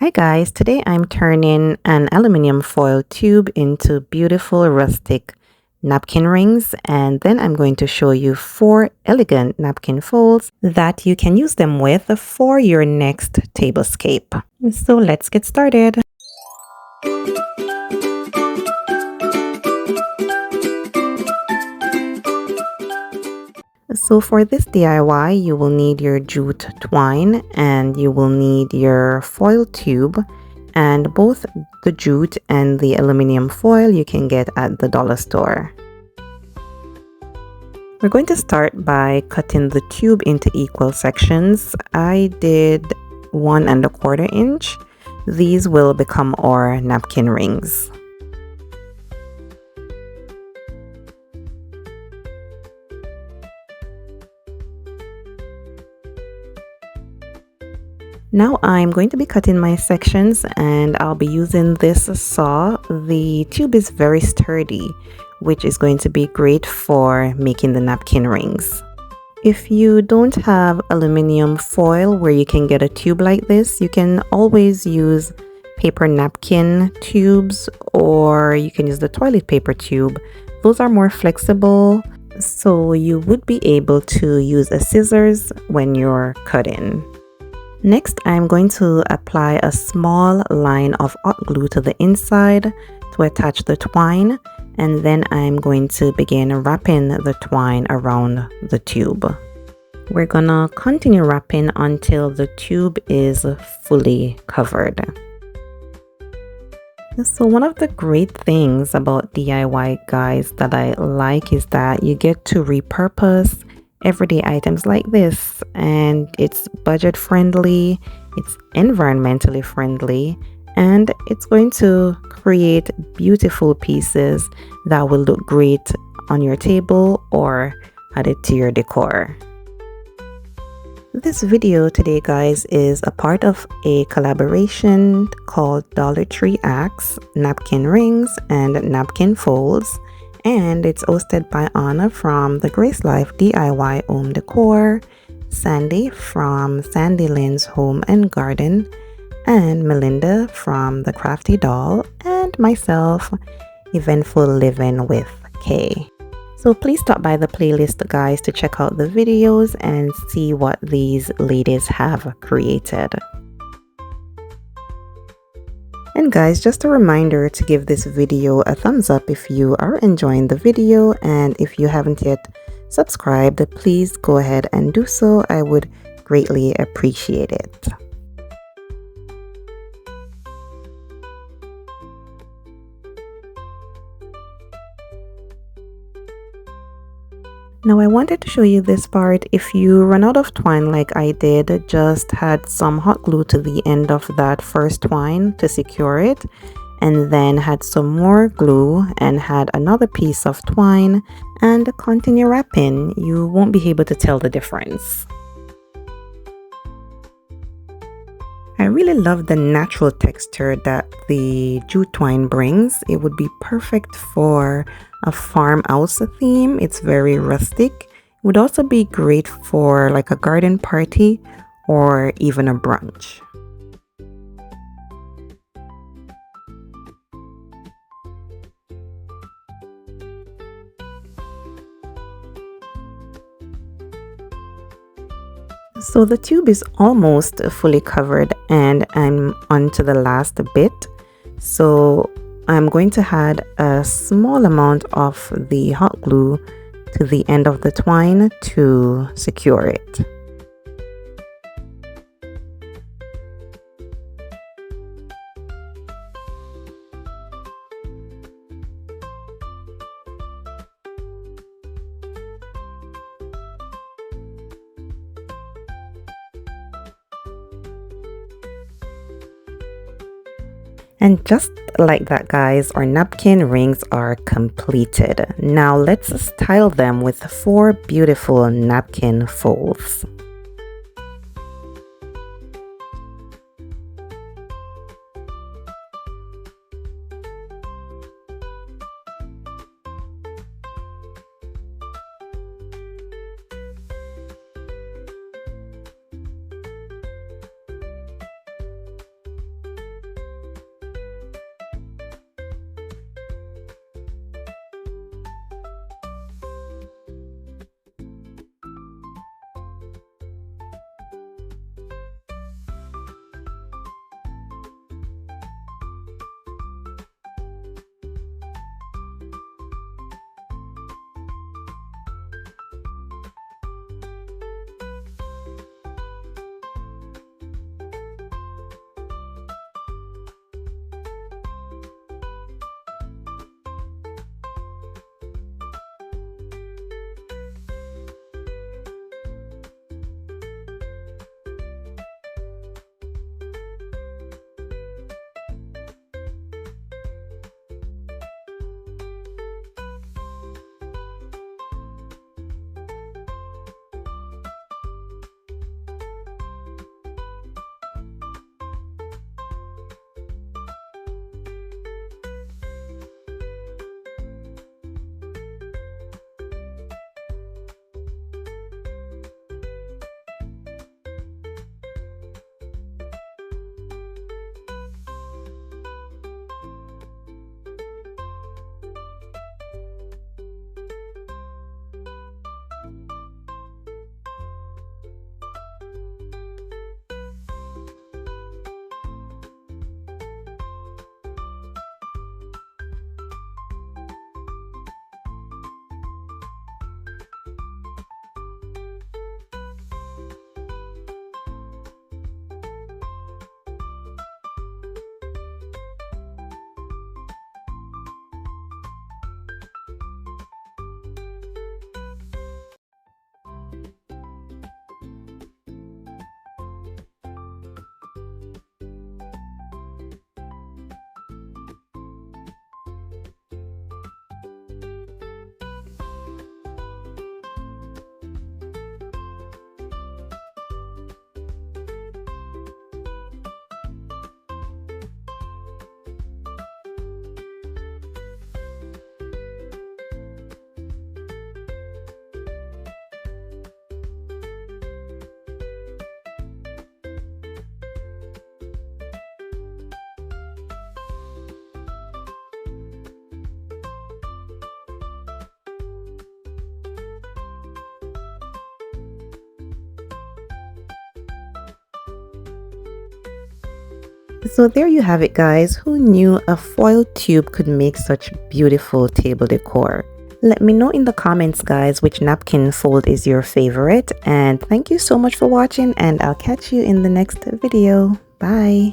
Hi guys, today I'm turning an aluminum foil tube into beautiful rustic napkin rings, and then I'm going to show you 4 elegant napkin folds that you can use them with for your next tablescape. So let's get started. So for this DIY, you will need your jute twine and you will need your foil tube, and both the jute and the aluminum foil you can get at the dollar store. We're going to start by cutting the tube into equal sections. I did 1¼ inch. These will become our napkin rings. Now I'm going to be cutting my sections and I'll be using this saw. The tube is very sturdy, which is going to be great for making the napkin rings. If you don't have aluminum foil where you can get a tube like this, you can always use paper napkin tubes, or you can use the toilet paper tube. Those are more flexible, so you would be able to use a scissors when you're cutting. Next, I'm going to apply a small line of hot glue to the inside to attach the twine, and then I'm going to begin wrapping the twine around the tube. We're gonna continue wrapping until the tube is fully covered. So one of the great things about DIY, guys, that I like is that you get to repurpose everyday items like this, and it's budget friendly, it's environmentally friendly, and it's going to create beautiful pieces that will look great on your table or add it to your decor. This video today, guys, is a part of a collaboration called Dollar Tree Acts, Napkin Rings and Napkin Folds, and it's hosted by Anna from the Grace Life DIY Home Decor, Sandy from Sandy Lynn's Home and Garden, and Melinda from the Crafty Doll, and myself, Eventful Living with Kay. So please stop by the playlist, guys, to check out the videos and see what these ladies have created. And guys, just a reminder to give this video a thumbs up if you are enjoying the video, and if you haven't yet subscribed, please go ahead and do so. I would greatly appreciate it. Now I wanted to show you this part. If you run out of twine like I did, just add some hot glue to the end of that first twine to secure it, and then add some more glue and add another piece of twine and continue wrapping. You won't be able to tell the difference. I really love the natural texture that the jute twine brings. It would be perfect for a farmhouse theme. It's very rustic. It would also be great for like a garden party or even a brunch. So the tube is almost fully covered and I'm on to the last bit. So I'm going to add a small amount of the hot glue to the end of the twine to secure it. And just like that, guys, our napkin rings are completed. Now let's style them with 4 beautiful napkin folds. So there you have it, guys. Who knew a foil tube could make such beautiful table decor? Let me know in the comments, guys, which napkin fold is your favorite. And thank you so much for watching, and I'll catch you in the next video. Bye.